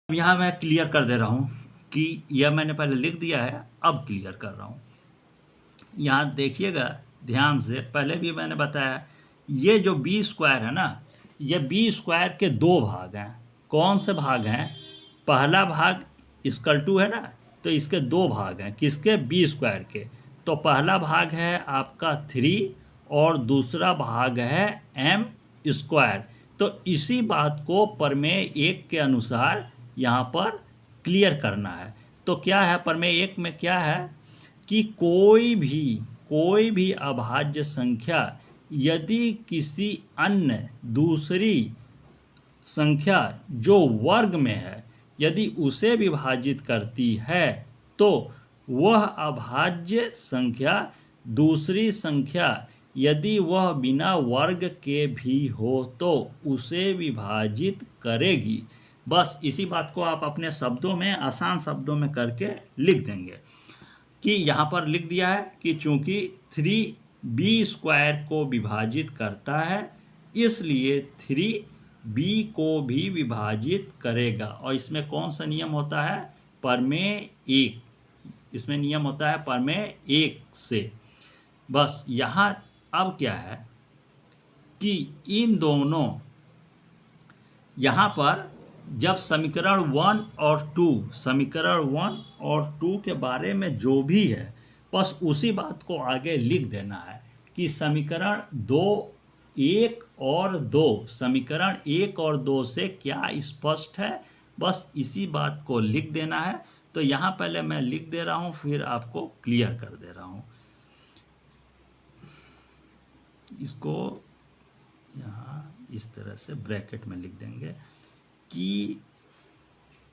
अब यहाँ मैं क्लियर कर दे रहा हूँ कि यह मैंने पहले लिख दिया है, अब क्लियर कर रहा हूँ। यहाँ देखिएगा ध्यान से, पहले भी मैंने बताया ये जो बी स्क्वायर है ना, ये बी स्क्वायर के दो भाग हैं। कौन से भाग हैं? पहला भाग इक्वल टू है ना, तो इसके दो भाग हैं। किसके? बी स्क्वायर के। तो पहला भाग है आपका 3 और दूसरा भाग है एम स्क्वायर। तो इसी बात को प्रमेय 1 के अनुसार यहाँ पर क्लियर करना है। तो क्या है प्रमेय 1 में? क्या है कि कोई भी अभाज्य संख्या यदि किसी अन्य दूसरी संख्या जो वर्ग में है यदि उसे विभाजित करती है तो वह अभाज्य संख्या दूसरी संख्या यदि वह बिना वर्ग के भी हो तो उसे विभाजित करेगी। बस इसी बात को आप अपने शब्दों में, आसान शब्दों में करके लिख देंगे कि यहाँ पर लिख दिया है कि चूंकि 3b स्क्वायर को विभाजित करता है इसलिए 3b को भी विभाजित करेगा। और इसमें कौन सा नियम होता है? प्रमेय 1। इसमें नियम होता है प्रमेय 1 से। बस यहाँ अब क्या है कि इन दोनों, यहाँ पर जब समीकरण 1 और 2 के बारे में जो भी है बस उसी बात को आगे लिख देना है कि समीकरण 1 और 2, समीकरण 1 और 2 से क्या स्पष्ट है, बस इसी बात को लिख देना है। तो यहाँ पहले मैं लिख दे रहा हूँ, फिर आपको क्लियर कर दे रहा हूँ। इसको यहाँ इस तरह से ब्रैकेट में लिख देंगे कि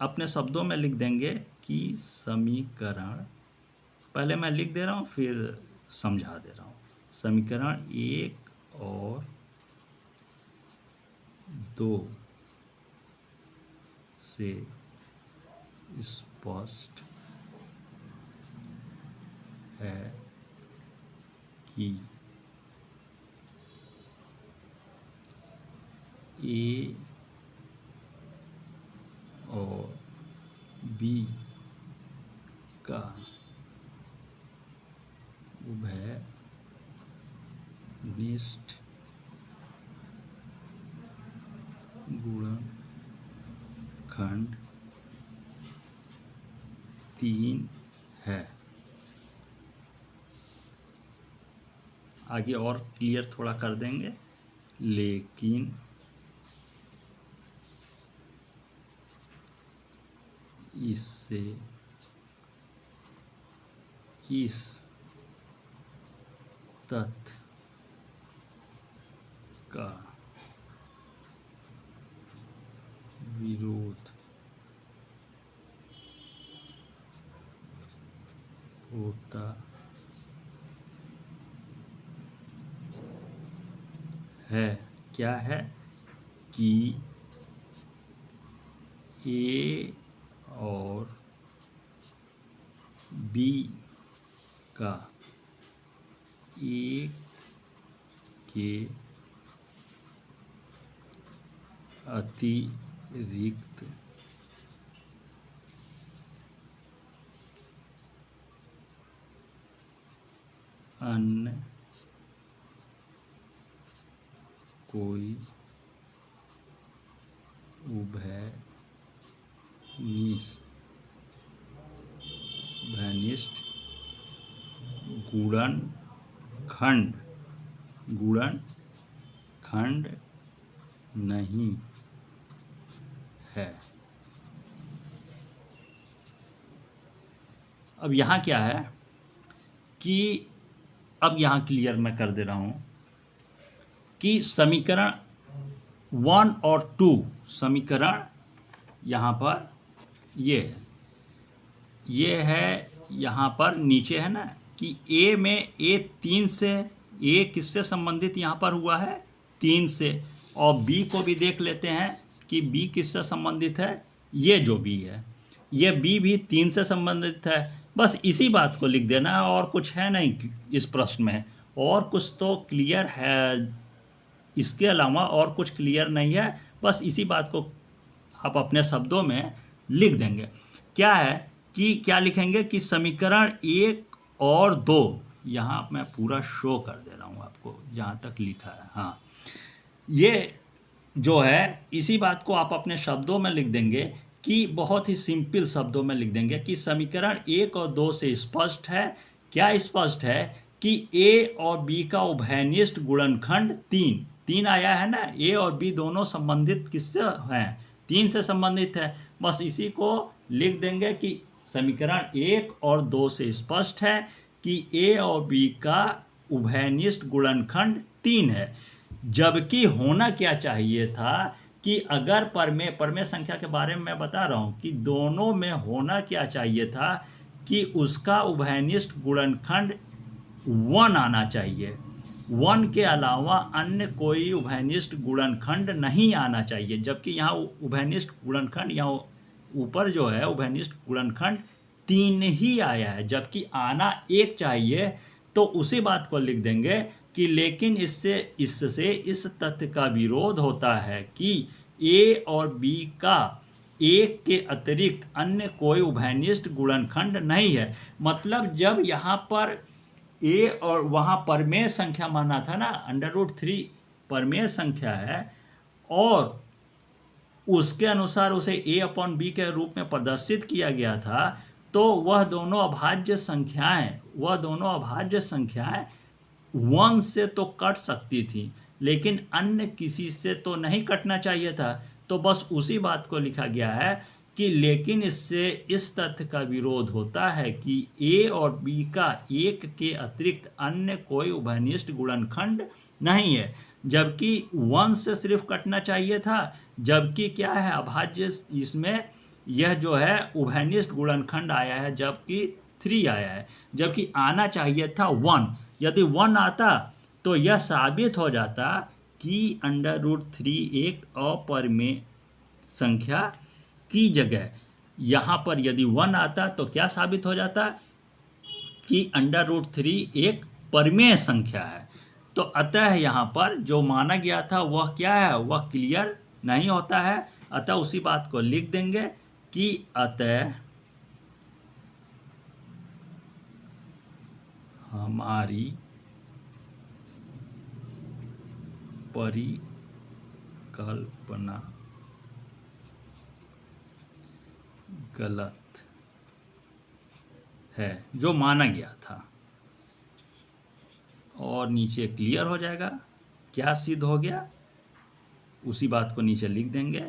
अपने शब्दों में लिख देंगे कि समीकरण, पहले मैं लिख दे रहा हूँ फिर समझा दे रहा हूँ। समीकरण 1 और 2 से स्पष्ट है कि ए और बी का उभयनिष्ठ गुणनखंड 3 है। आगे और क्लियर थोड़ा कर देंगे, लेकिन इससे इस तथ्य का विरोध होता है। क्या है कि ए और बी का एक के अतिरिक्त अन्य कोई उभयनिष्ठ गुणनखंड नहीं है। अब यहाँ क्या है कि अब यहाँ क्लियर मैं कर दे रहा हूँ कि समीकरण 1 और 2, समीकरण यहाँ पर ये है यहाँ पर नीचे है ना कि ए में ए 3 से, ए किससे संबंधित यहाँ पर हुआ है? 3 से। और बी को भी देख लेते हैं कि बी किससे संबंधित है? ये जो बी है ये बी भी 3 से संबंधित है। बस इसी बात को लिख देना है, और कुछ है नहीं इस प्रश्न में। और कुछ तो क्लियर है, इसके अलावा और कुछ क्लियर नहीं है। बस इसी बात को आप अपने शब्दों में लिख देंगे। क्या है कि क्या लिखेंगे कि समीकरण 1 और 2, यहाँ मैं पूरा शो कर दे रहा हूँ आपको जहाँ तक लिखा है। हाँ, ये जो है इसी बात को आप अपने शब्दों में लिख देंगे कि बहुत ही सिंपल शब्दों में लिख देंगे कि समीकरण 1 और 2 से स्पष्ट है। क्या स्पष्ट है कि ए और बी का उभयनिष्ठ गुणनखंड 3 आया है ना, ए और बी दोनों संबंधित किससे हैं, 3 से संबंधित है। बस इसी को लिख देंगे कि समीकरण 1 और 2 से स्पष्ट है कि ए और बी का उभयनिष्ठ गुणनखंड 3 है। जबकि होना क्या चाहिए था कि अगर परमेय संख्या के बारे में मैं बता रहा हूं कि दोनों में होना क्या चाहिए था कि उसका उभयनिष्ठ गुणनखंड 1 आना चाहिए। 1 के अलावा अन्य कोई उभयनिष्ठ गुणनखंड नहीं आना चाहिए। जबकि यहाँ उभयनिष्ठ गुणनखंड, यहाँ ऊपर जो है उभयनिष्ठ गुणनखंड 3 ही आया है, जबकि आना 1 चाहिए। तो उसी बात को लिख देंगे कि लेकिन इससे इस तथ्य का विरोध होता है कि ए और बी का 1 के अतिरिक्त अन्य कोई उभयनिष्ठ गुणनखंड नहीं है। मतलब जब यहाँ पर ए और वहाँ परमेय संख्या माना था ना, √3 परमेय संख्या है और उसके अनुसार उसे a/b के रूप में प्रदर्शित किया गया था, तो वह दोनों अभाज्य संख्याएं 1 से तो कट सकती थी, लेकिन अन्य किसी से तो नहीं कटना चाहिए था। तो बस उसी बात को लिखा गया है कि लेकिन इससे इस तथ्य का विरोध होता है कि ए और बी का 1 के अतिरिक्त अन्य कोई उभयनिष्ठ गुणनखंड नहीं है, जबकि 1 से सिर्फ कटना चाहिए था। जबकि क्या है अभाज्य, इसमें यह जो है उभयनिष्ठ गुणनखंड आया है, जबकि 3 आया है, जबकि आना चाहिए था 1। यदि 1 आता तो यह साबित हो जाता कि √3 एक अपरमेय संख्या की जगह यहाँ पर यदि 1 आता तो क्या साबित हो जाता कि √3 एक परमेय संख्या है। तो अतः यहाँ पर जो माना गया था वह क्या है, वह क्लियर नहीं होता है। अतः उसी बात को लिख देंगे कि अतः हमारी परिकल्पना गलत है जो माना गया था। और नीचे क्लियर हो जाएगा क्या सिद्ध हो गया, उसी बात को नीचे लिख देंगे।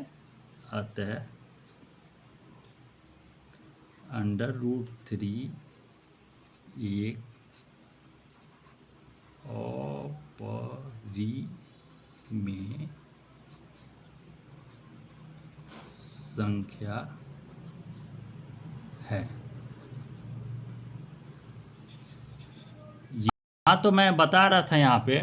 अतः √3 एक अपरिमेय संख्या है। हाँ, तो मैं बता रहा था यहाँ पे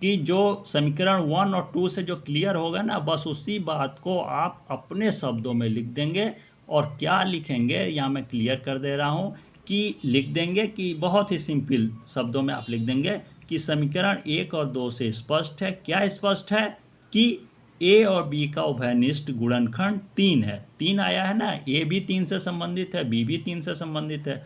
कि जो समीकरण 1 और 2 से जो क्लियर होगा ना, बस उसी बात को आप अपने शब्दों में लिख देंगे। और क्या लिखेंगे यहाँ मैं क्लियर कर दे रहा हूँ कि लिख देंगे कि बहुत ही सिंपल शब्दों में आप लिख देंगे कि समीकरण 1 और 2 से स्पष्ट है। क्या स्पष्ट है कि ए और बी का उभयनिष्ठ गुणनखंड 3 है। 3 आया है ना, ए भी 3 से संबंधित है, बी भी 3 से संबंधित है,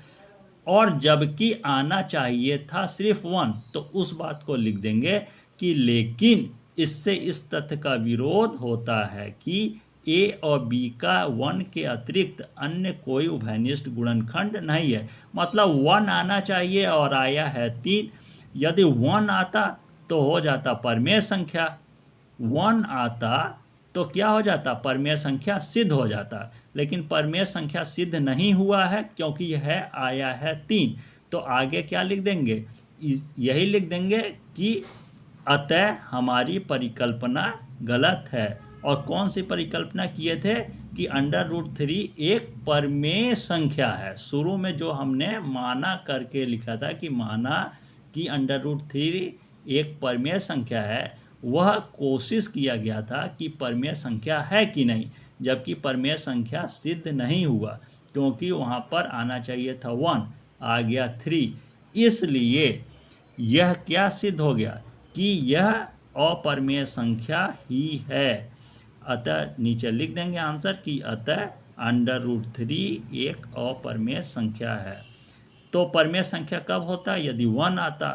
और जबकि आना चाहिए था सिर्फ 1। तो उस बात को लिख देंगे कि लेकिन इससे इस तथ्य का विरोध होता है कि ए और बी का 1 के अतिरिक्त अन्य कोई उभयनिष्ठ गुणनखंड नहीं है। मतलब 1 आना चाहिए और आया है 3। यदि 1 आता तो हो जाता परमेय संख्या, 1 आता तो क्या हो जाता, परमेय संख्या सिद्ध हो जाता। लेकिन परमेय संख्या सिद्ध नहीं हुआ है क्योंकि यह आया है 3। तो आगे क्या लिख देंगे, यही लिख देंगे कि अतः हमारी परिकल्पना गलत है। और कौन सी परिकल्पना किए थे कि √3 एक परमेय संख्या है। शुरू में जो हमने माना करके लिखा था कि माना कि √3 एक परमेय संख्या है, वह कोशिश किया गया था कि परमेय संख्या है कि नहीं, जबकि परमेय संख्या सिद्ध नहीं हुआ क्योंकि वहाँ पर आना चाहिए था 1, आ गया 3। इसलिए यह क्या सिद्ध हो गया कि यह अपरमेय संख्या ही है। अतः नीचे लिख देंगे आंसर कि अतः √3 एक अपरिमेय संख्या है। तो परिमेय संख्या कब होता है? यदि 1 आता,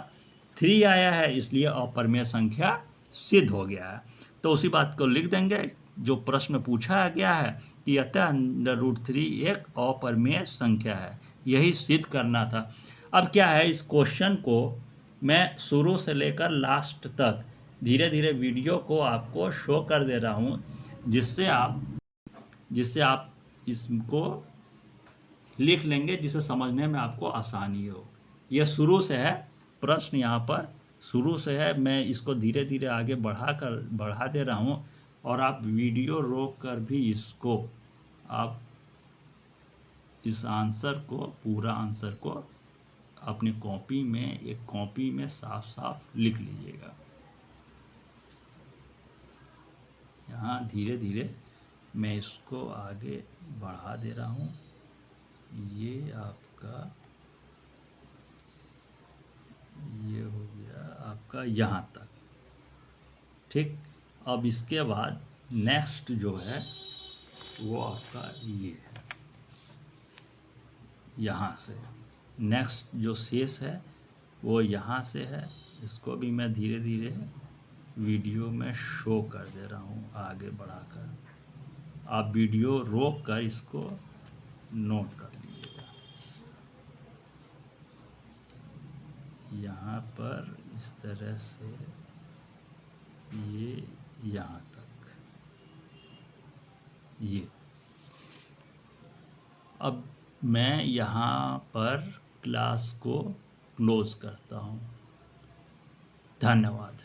3 आया है, इसलिए अपरिमेय संख्या सिद्ध हो गया है। तो उसी बात को लिख देंगे जो प्रश्न पूछा गया है कि अतः √3 एक अपरिमेय संख्या है, यही सिद्ध करना था। अब क्या है, इस क्वेश्चन को मैं शुरू से लेकर लास्ट तक धीरे धीरे वीडियो को आपको शो कर दे रहा हूँ, जिससे आप इसको लिख लेंगे, जिसे समझने में आपको आसानी हो। यह शुरू से है, प्रश्न यहाँ पर शुरू से है, मैं इसको धीरे धीरे आगे बढ़ा दे रहा हूँ, और आप वीडियो रोक कर भी इसको आप इस आंसर को, पूरा आंसर को अपनी कॉपी में, एक कॉपी में साफ साफ लिख लीजिएगा। यहाँ धीरे धीरे मैं इसको आगे बढ़ा दे रहा हूँ। ये आपका, ये हो गया आपका यहाँ तक, ठीक। अब इसके बाद नेक्स्ट जो है वो आपका ये है, यहाँ से नेक्स्ट जो शेष है वो यहाँ से है। इसको भी मैं धीरे धीरे वीडियो में शो कर दे रहा हूँ आगे बढ़ाकर। आप वीडियो रोक कर इसको नोट कर लीजिएगा। यहाँ पर इस तरह से ये यहाँ तक, ये। अब मैं यहाँ पर क्लास को क्लोज करता हूँ। धन्यवाद।